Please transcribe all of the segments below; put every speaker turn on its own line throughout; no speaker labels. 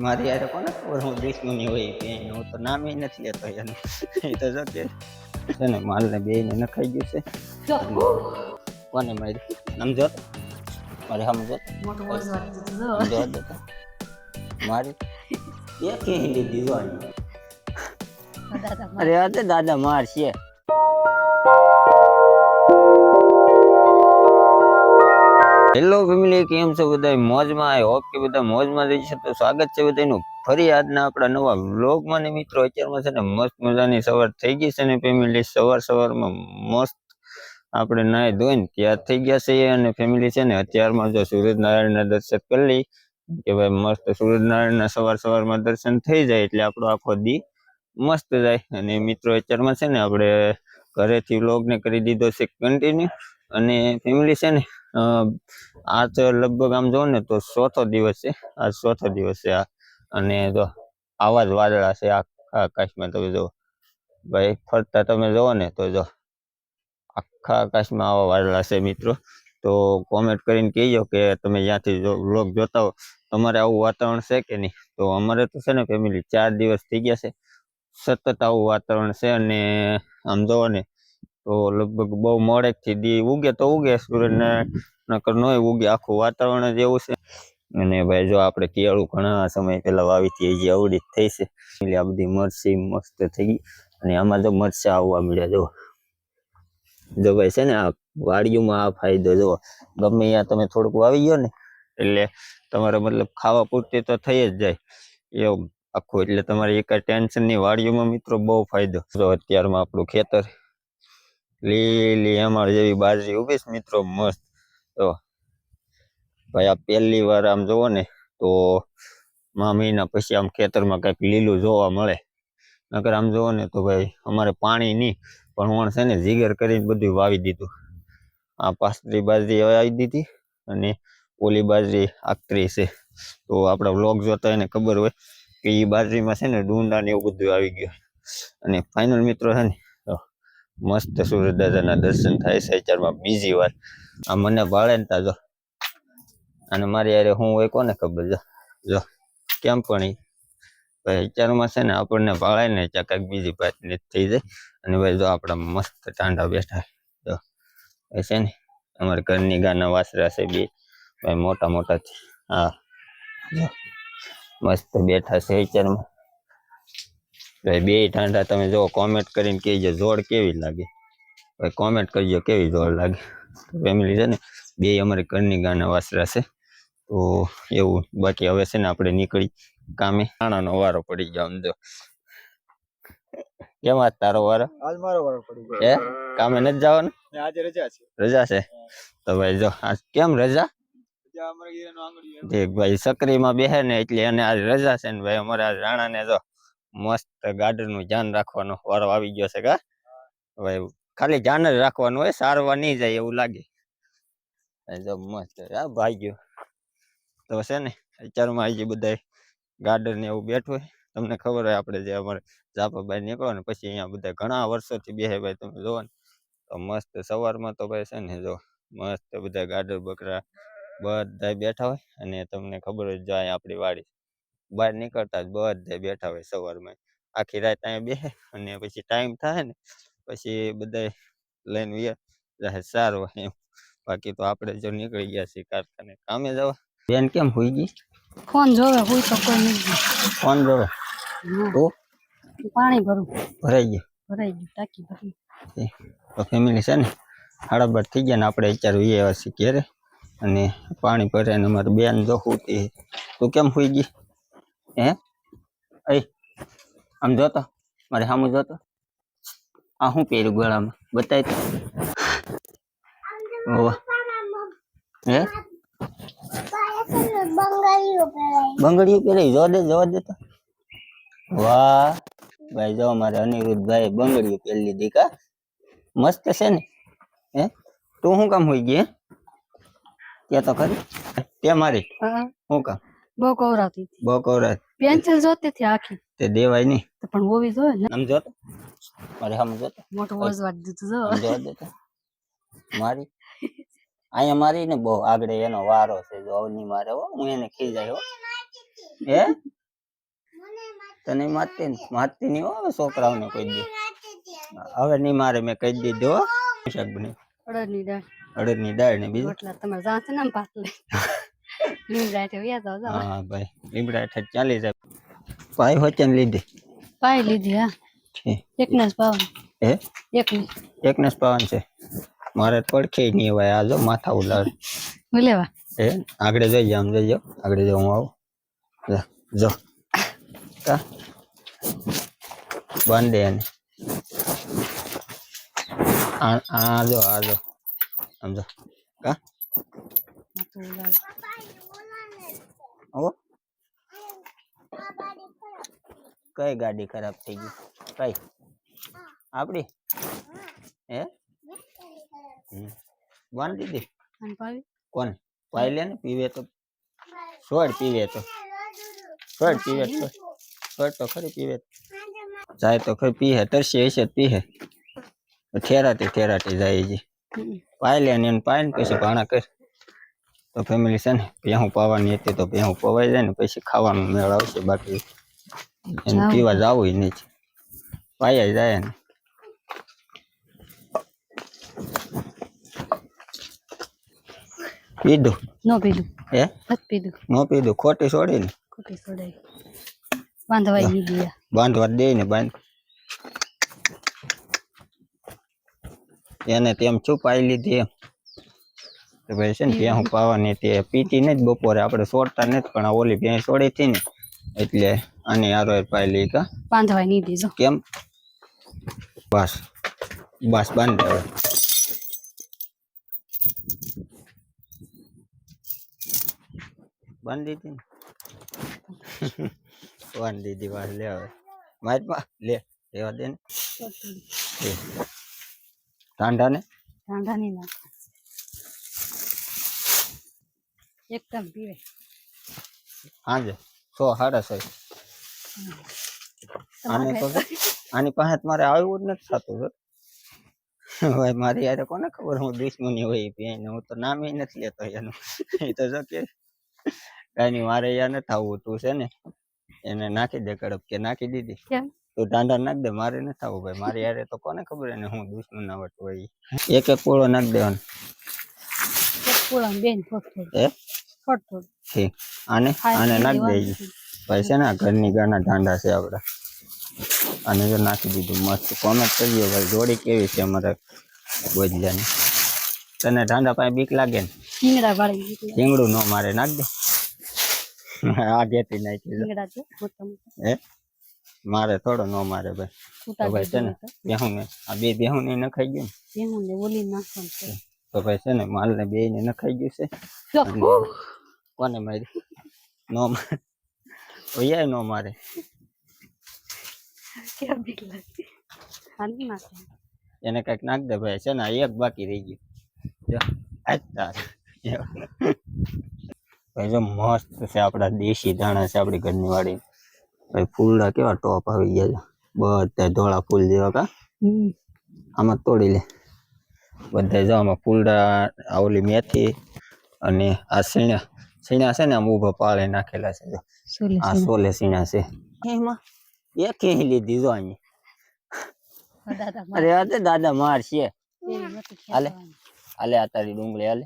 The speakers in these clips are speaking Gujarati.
મારી યાર કોને ખબર હું દુશ્મની હોય કે હું તો નામ નથી લેતો એનું. એ તો જો કે છે ને માલને બેયને નખાઈ ગયું છે. કોને મારી સમજો મારે સમજો સમજો તો મારી એક હિન્દી દીવાની અરે આ તો દાદા માર છે. હેલો ફેમિલી, કેમ છો બધા? મોજમાં? આઈ હોપ કે બધા મોજમાં રહી છે. તો સ્વાગત છે બધાનું ફરી આજના આપણા નવા વ્લોગમાં. ને મિત્રો અત્યારમાં છે ને મસ્ત મજાની સવાર થઈ ગઈ છે ને ફેમિલી. સવારમાં મસ્ત આપણે નાહી ધોઈને તૈયાર થઈ ગયા છે. અને ફેમિલી છે ને અત્યારમાં જો સૂર્યનારાયણના દર્શન કરી લઈ કે ભાઈ મસ્ત સૂર્યનારાયણના સવારમાં દર્શન થઈ જાય એટલે આપણો આખો દી મસ્ત જાય. અને મિત્રો અત્યારમાં છે ને આપણે ઘરેથી વ્લોગને કરી દીધો છે કન્ટિન્યુ. અને ફેમિલી છે ને આ તો લગભગ આમ જોવો ને તો ચોથો દિવસ છે. આ ચોથો દિવસ છે આ. અને જો આવા જ વાદળા છે આખા આકાશમાં. તમે જો ભાઈ ફરતા તમે જોવો ને તો જો આખા આકાશમાં આવા વાદળા છે મિત્રો. તો કોમેન્ટ કરીને કહેજો કે તમે જ્યાંથી વ્લોગ જોતા હો તમારે આવું વાતાવરણ છે કે નહીં. તો અમારે તો છે ને ફેમિલી 4 દિવસ થઈ ગયા છે સતત આવું વાતાવરણ છે. અને આમ જોવો ને તો લગભગ બહુ મોડેકથી દી ઉગે તો ઉગે, સૂર્યને નકર ન ઉગે. આખું વાતાવરણ જ એવું છે. અને ભાઈ જો આપણે કેળું ઘણા સમય પહેલા વાવી હતી, હજી અવળી થઈ છે. એટલે આ બધી મરચી મસ્ત થઈ ગઈ. અને આમાં જો મરચા આવવા મળ્યા. જો ભાઈ છે ને આ વાડીઓમાં આ ફાયદો જો ગમે ત્યાં તમે થોડુંક વાવી ગયો ને એટલે તમારે મતલબ ખાવા પૂરતી તો થઈ જ જાય એવું આખું. એટલે તમારે એક ટેન્શન નહીં. વાડીઓમાં મિત્રો બહુ ફાયદો. જો અત્યારમાં આપણું ખેતર લીલી અમાર જેવી બાજરી ઉભી છે મિત્રો મસ્ત. તો ભાઈ આ પહેલી વાર આમ જોવો ને તો મહિના પછી આમ ખેતરમાં કંઈક લીલું જોવા મળે. નકર આમ જોવો ને તો ભાઈ અમારે પાણી નહીં પણ હું છે ને જીગર કરીને બધું વાવી દીધું. આ પાસરી બાજરી વાવી દીધી અને ઓલી બાજરી આકરી છે. તો આપણા વ્લોગ જોતા એને ખબર હોય કે એ બાજરીમાં છે ને ડુંડા ને એવું બધું આવી ગયું. અને ફાઇનલ મિત્રો છે ને મસ્ત સૂરજ દાદાના દર્શન થાય છે અત્યારમાં બીજી વાર. આ મને ભાળે ને તા જો અને મારી યારે હું હોય કોને ખબર. જો કેમ પણ ભાઈ અત્યારમાં છે ને આપણને ભાળાય ને ત્યાં કાંઈક બીજી પાટની થઈ જાય. અને ભાઈ જો આપણા મસ્ત ટાંડા બેઠા જો ભાઈ છે ને અમારા ઘરની ગાના વાસરા છે બે ભાઈ મોટા મોટા. હા જો મસ્ત બેઠા છે અત્યારમાં ભાઈ બે ટાંડા. તમે જો કોમેન્ટ કરીને કહેજો જોડ કેવી લાગે. ભાઈ કોમેન્ટ કરજો કેવી જોડ લાગે. ફેમિલી છે ને બે અમારી ઘરની ગાના વાસરા છે. તો એવું બાકી હવે છે ને આપણે નીકળી કામે. નાણાનો વારો પડી ગયો. આમ જો કેમ આજ તારો વારો? આજ મારો વારો પડી ગયો. હે કામે નથી જવાનું? આજે રજા છે. રજા છે તો ભાઈ જો આજ કેમ રજા? દેખ ભાઈ સક્રીમાં બેહે ને એટલે એને આજ રજા છે ને ભાઈ અમારે આજ રાણાને જો મસ્ત ગાર્ડન નું ધ્યાન રાખવાનો વારો આવી ગયો છે. કા ભાઈ ખાલી ધ્યાન જ રાખવાનું હોય, સારવા નહીં જાય એવું લાગે. જો મસ્ત ભાઈ ગયો તો છે ને અત્યારમાં આવી બધા ગાર્ડન ને એવું બેઠું હોય. તમને ખબર હોય આપણે જે અમારે ઝાપા બહાર નીકળો ને પછી અહીંયા બધા ઘણા વર્ષોથી બેહે ભાઈ. તમે જોવો ને તો મસ્ત સવારમાં તો ભાઈ છે ને જો મસ્ત બધા ગાડર બકરા બધા બેઠા હોય. અને તમને ખબર હોય જો અહીંયા આપણી વાડી બહાર નીકળતા જ બધા બેઠા હોય સવારમાં. આખી રાત અહીંયા બેસે અને પછી ટાઈમ થાય ને પછી બધા લઈને વ્યા સારું એમ. બાકી તો આપણે જો નીકળી ગયા છીએ કારખાને કામે જવા. બેન કેમ હોઈ ગઈ?
ફોન જોવે. હોય તો કોઈ નહીં.
ફોન જોવે તો
પાણી ભરું.
ભરાઈ ગયું
ટાંકી ભરી.
તો ફેમિલી છે ને 12:30 થઈ ગયા ને આપણે અત્યારે આવ્યા છીએ ઘેરે. અને પાણી ભરે ને અમારે બેન જો હોતી. તું કેમ હોઈ ગઈ? હે આમ જોતો મારે સામું જોતો. આ શું પહેર્યું ગળામાં બતાય તો. હે બંગડીઓ પહેરી જોવા દે તો. વાહ ભાઈ જો અમારે અનિરુદ્ધ ભાઈ બંગડીઓ પહેરી લીધી. કા મસ્ત છે ને. હે તું શું કામ હોઈ ગઈ? ત્યાં તો ખરી તે મારી શું કામ?
બહુ કવરાતી.
બહુ કવરાતી
પેન્સિલ જોતી હતી આખી.
તે દેવાય નહીં
પણ હોવી જોઈએ ને.
આમ જોતો મારે સામું જોતો.
મોટું વજવાટ દીધું જો.
જોવા દે તો મારી અહીંયા મારી ને બહુ આગળ એનો વારો છે. જો અવની મારે હો હું એને ખીજાય હો. હે તને મારતી નહીં હો છોકરાઓને કોઈ દી. હવે નહીં મારે, મેં કહી દીધું હો. શાક બને
અડદની દાળ
અડદની દાળ ને બીજું.
રોટલા તમારે જાતે ને આમ પાતળી લીમડા છે વ્યા જાવ
હા ભાઈ લીમડા હેઠળ ચાલી જાય. પાઈ હોચે ને લીધી
પાઈ લીધી હા
છે.
એકને જ પાવાનું
હે
એકને
એકને જ પાવાનું છે. મારે પડખે નહીં હોય. આ જો માથા ઉલાડ
હું લેવા
હે આગળ જઈ આમ જઈ જાઓ આગળ જાઉં હું આવું જા, જો કા બાંધે એને આ જો આમ જો કા
માથું ઉલાળ.
ઓ કઈ ગાડી ખરાબ થઈ ગઈ? કઈ આપડી હે બાંધી દીધી?
અને પાવી
કોને પાઈ લે ને પીવે તો છોડ પીવે તો છોડ પીવે તો છોડ તો ખરી પીવે જાય તો ખરી પીહે તરસી હશે તો પીહે ઠેરાટી જાય છે. પાઈ લે ને એને પાય ને પછી ભાણા કર તો ફેમિલી છે ને ભેહું પાવાની હતી તો ભેહું પવાઈ જાય ને પછી ખાવાનું મેળ આવશે. બાકી એને પીવા જવું નહીં પાયા જાય ને પીધું
નો પીધું
હે
નથી પીધું
નો પીધું ખોટી છોડી ને
ખોટી સોડાઈ બાંધવાઈ દીધી આ.
બાંધવા દે ને બાંધ એને તેમ છુપાઈ લીધી એમ તો ભાઈ છે ને ભેહું પાવાની તે પીતી નથી બપોરે આપણે છોડતા નથી પણ આ ઓલી ભેંસ છોડી હતી ને એટલે આની આરો પાઈ લઈ કા
બાંધવાઈ નહીં દીધો
કેમ બસ બાંધ હવે બાંધી દીધી ને બાંધી દીધી બસ લે હવે મારી લે લેવા દે ને ઠંડા ને
ઠંડા નહીં નાખ એકદમ પીવે
હાજે 6:30 આને તો આની પાસે મારે આવ્યું જ નથી થતું ભાઈ મારી યાર કોને ખબર હું દુશ્મની હોય બેન હું તો નામે નથી લેતો એનું એ તો જો કે કઈ નહીં મારે યાર નથી આવવું તું છે ને એને નાખી દે કડપ કે નાખી દીધી
કેમ
તું ઢાંઢા નાખ દે મારે નથી આવવું ભાઈ મારી યારે તો કોને ખબર એને હું દુશ્મન ના વટ હોય એક પૂળો નાખ દેવાનો
એક પૂળા બેન થોડ
હે
થોડ
ઠીક આને નાખ દેજે ભાઈ છે ને ઘરની ગાના ઢાંઢા છે આપડા અને જો નાખી દીધું મસ્ત કોમેન્ટ કરજો ભાઈ જોડી કેવી છે અમારા ગોજલાની તને ઢાંઢા પાસે બીક લાગે ને
શીંગડા વાળી
શીંગડું નો મારે નાખ દે આ જેતી નાખી
શીંગડા છે મોટા મોટા
હે મારે થોડો નો મારે ભાઈ તો ભાઈ છે ને બેહું ને આ બે બેહું ને નખાઈ ગયું ને
બેહું ને ઓલી નાખવાનું છે
તો ભાઈ છે ને માલ ને બે ને નખાઈ ગયું છે
જો
કોને મારી નો ઓય નો મારે
કેમ બીક લાગે આની નાખે
એને કઈક નાખ દે ભાઈ છે ને એક બાકી રહી ગયું જો આજ તાર ભાઈ જો મસ્ત છે આપડા દેશી દાણા છે આપડી ઘરની વાડી ભાઈ ફૂલડા કેવા ટોપ આવી ગયા છે બધા ધોળા ફૂલ જેવા કા આમાં તોડી લે બધા જો આમાં ફૂલડા આવલી મેથી અને આ સીણા છે ને આમ ઉભા પાળે નાખેલા છે જો આ સોલે સીણા છે એમાં એક લીધી જો અહીંયા અરે આ દાદા માર છે હાલે હાલે આ તારી ડુંગળી હાલે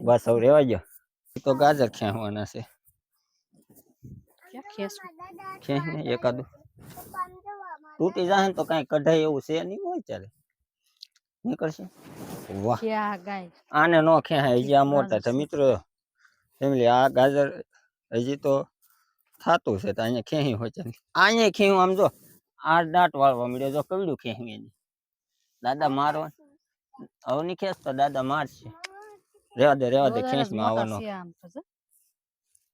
બસ હવે રેવા ગયો તો ગાજર ખેંચવાના છે ખેંચ ને એકાદું તૂટી જાય તો કઈ કઢાઈ એવું છે નહીં હોય ચાલે નીકળશે વાહ આને નો ખેંચાય હજી આ મોટા છે મિત્રો ફેમિલી આ ગાજર હજી તો થાતું છે તો અહીંયા ખેંચી હોય છે અહીંયા ખેંચું આમ જો આ દાંત વાળવા મળ્યો જો કવડું ખેંચી એની દાદા મારો હવે નહીં ખેંચતો દાદા મારશે રેવા દે ખેંચમાં આવવાનો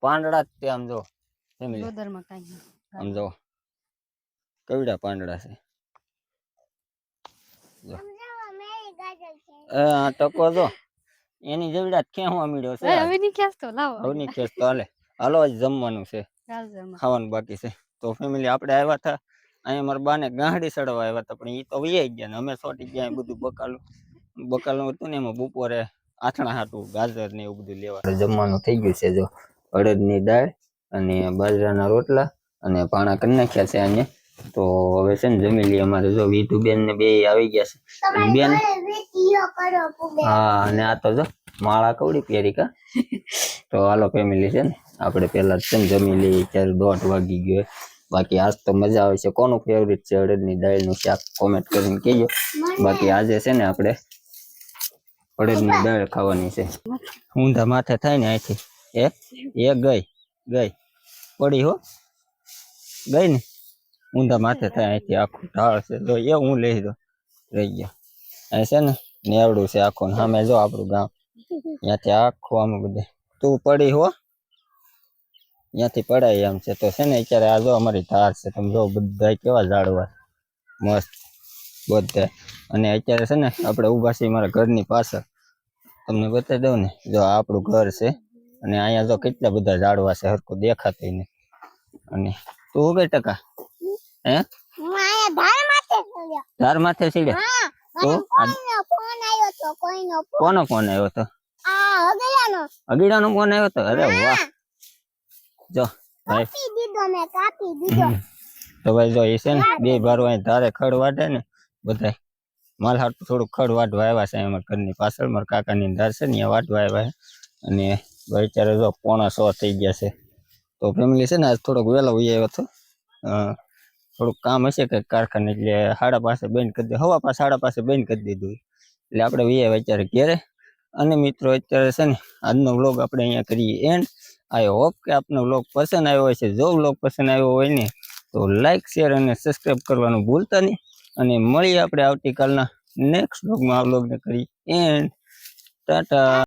પાંદડા તે આમ જો ફેમિલી આમ જો કવડા પાંદડા છે આ ટકો જો એની જેવડા જ ખેંચવા મળ્યો છે
હવે નહીં ખેંચતો લાવો
હવે નહીં ખેંચતો હાલો જ જમવાનું છે ખાવાનું બાકી છે તો ફેમિલી આપણે આવ્યા હતા અહીંયા મારા બાને ગાંહડી ચડવા આવ્યા હતા પણ એ તો વહી ગયા ને અમે સોટી ગયા બધું બકાલું હતું ને એમાં બપોરે આથણા હાટું ગાજર ને એવું બધું લેવા જમવાનું થઈ ગયું છે જો અડદની દાળ અને બાજરાના રોટલા અને પાણા કરી નાખ્યા છે અહીંયા. તો હવે છે ને જમી લઈએ. અમારે જો વિધુ બેન ને બે આવી ગયા છે. બેન હા, અને આ તો જો માળા કવડી પહેરી કા. તો હાલો ફેમિલી છે ને આપણે પેલા છે ને જમી લઈએ. ત્યારે 1:30 વાગી ગયો. બાકી આજ તો મજા આવે છે. કોનું ફેવરિટ છે અડદની દાળનું શાક કોમેન્ટ કરીને કહેજો. બાકી આજે છે ને આપણે અડદની દાળ ખાવાની છે. ઊંધા માથે થાય ને અહીંથી એ ગઈ પડી હો ગઈ ને ઊંધા માથે થાય અહીંથી આખું ઢાળ છે. તો એ હું લઈ દો રહી ગયો. અહીં છે ને નેવડું છે આખું. સામે જો આપણું ગામ. ત્યાંથી આખું આમ બધે તું પડી હો ત્યાંથી પડાય એમ છે. તો છે ને અત્યારે આ જો અમારી ધાર છે. તમે જો બધા કેવા ઝાડવા મસ્ત બધા. અને અત્યારે છે ને આપણે ઊભા છીએ મારા ઘરની પાછળ. તમને બતાવી દઉં ને, જો આપણું ઘર છે અને અહીંયા જો કેટલા બધા ઝાડવા છે, હરખું દેખાતું નહીં. અને તું કઈ ટકા હે ધાર માથે સીડ્યા? તો કોનો ફોન આવ્યો હતો? અગીડાનો ફોન આવ્યો હતો? અરે વાહ. જો ભાઈ તો ભાઈ જો એ છે ને બે ભારો અહીં ધારે ખડ વાટે ને બધા માલ હાટું થોડુંક ખડ વાટવા આવ્યા છે. અમારા ઘરની પાછળ મારા કાકાની ધાર છે ને ત્યાં વાટવા આવ્યા છે. અને અત્યારે જો 6:45 થઈ ગયા છે. તો ફેમિલી છે ને આજ થોડોક વહેલો આવ્યો હતો. થોડુંક કામ હશે કે કારખાને, એટલે 5:30 બંધ કરી દે. 5:15 બંધ કરી દીધું. એટલે આપણે આવ્યા અત્યારે ઘેરે. અને મિત્રો અત્યારે છે ને આજનો વ્લોગ આપણે અહીંયા કરીએ એન્ડ. આઈ હોપ કે આપનો વ્લોગ પસંદ આવ્યો હશે. જો વ્લોગ પસંદ આવ્યો હોય ને તો લાઈક શેર અને સબસ્ક્રાઈબ કરવાનું ભૂલતા નહીં. અને મળીએ આપણે આવતીકાલના નેક્સ્ટ વ્લોગમાં. આ વ્લોગને કરી એન્ડ. ટાટા.